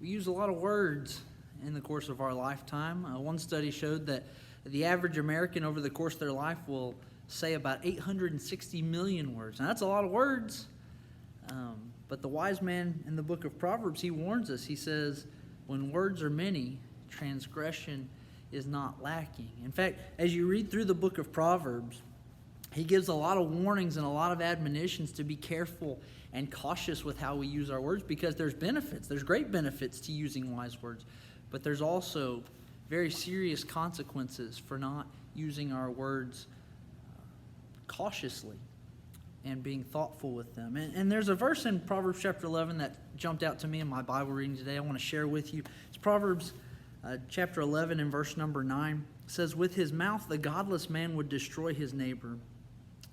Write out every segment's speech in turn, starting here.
We use a lot of words in the course of our lifetime. One study showed that the average American over the course of their life will say about 860 million words. Now, that's a lot of words. But the wise man in the book of Proverbs, he warns us. He says, when words are many, transgression is not lacking. In fact, as you read through the book of Proverbs, he gives a lot of warnings and a lot of admonitions to be careful and cautious with how we use our words, because there's benefits. There's great benefits to using wise words, but there's also very serious consequences for not using our words cautiously and being thoughtful with them. And there's a verse in Proverbs chapter 11 that jumped out to me in my Bible reading today I want to share with you. It's Proverbs chapter 11 and verse number 9. It says, "With his mouth the godless man would destroy his neighbor,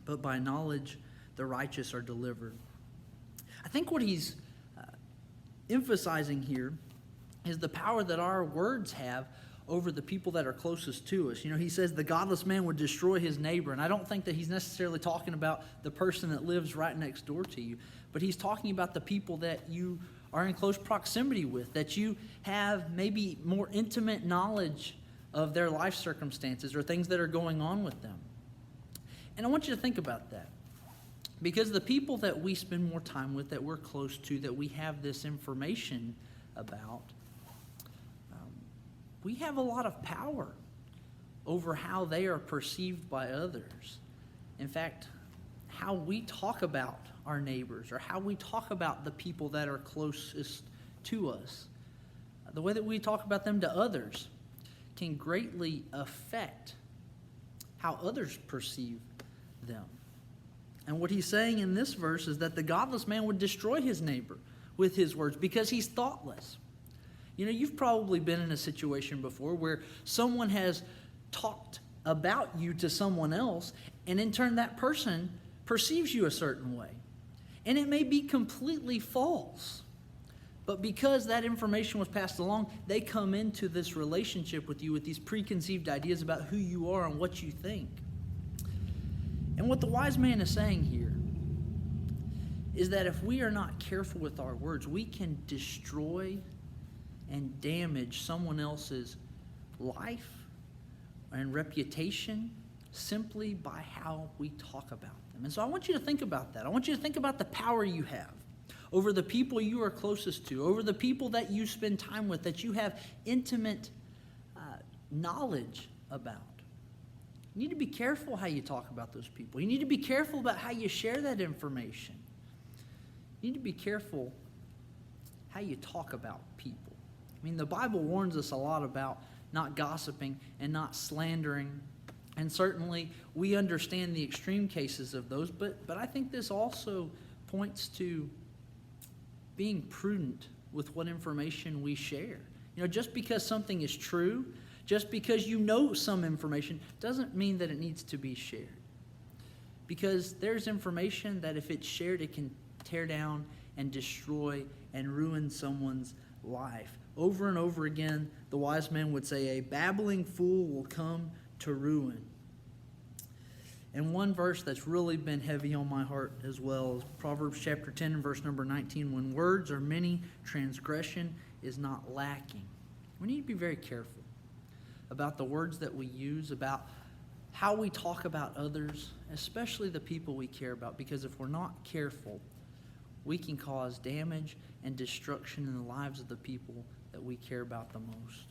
but by knowledge the righteous are delivered." I think what he's emphasizing here is the power that our words have over the people that are closest to us. He says the godless man would destroy his neighbor. And I don't think that he's necessarily talking about the person that lives right next door to you, but he's talking about the people that you are in close proximity with, that you have maybe more intimate knowledge of their life circumstances or things that are going on with them. And I want you to think about that, because the people that we spend more time with, that we're close to, that we have this information about, we have a lot of power over how they are perceived by others. In fact, how we talk about our neighbors or how we talk about the people that are closest to us, the way that we talk about them to others can greatly affect how others perceive them. And what he's saying in this verse is that the godless man would destroy his neighbor with his words because he's thoughtless. You've probably been in a situation before where someone has talked about you to someone else, and in turn that person perceives you a certain way. And it may be completely false, but because that information was passed along, they come into this relationship with you with these preconceived ideas about who you are and what you think. And what the wise man is saying here is that if we are not careful with our words, we can destroy and damage someone else's life and reputation simply by how we talk about them. And so I want you to think about that. I want you to think about the power you have over the people you are closest to, over the people that you spend time with, that you have intimate knowledge about. You need to be careful how you talk about those people. You need to be careful about how you share that information. You need to be careful how you talk about people. The Bible warns us a lot about not gossiping and not slandering. And certainly we understand the extreme cases of those, but I think this also points to being prudent with what information we share. Just because something is true, just because you know some information, doesn't mean that it needs to be shared. Because there's information that if it's shared, it can tear down and destroy and ruin someone's life. Over and over again, the wise man would say, a babbling fool will come to ruin. And one verse that's really been heavy on my heart as well is Proverbs chapter 10 and verse number 19. When words are many, transgression is not lacking. We need to be very careful about the words that we use, about how we talk about others, especially the people we care about, because if we're not careful, we can cause damage and destruction in the lives of the people that we care about the most.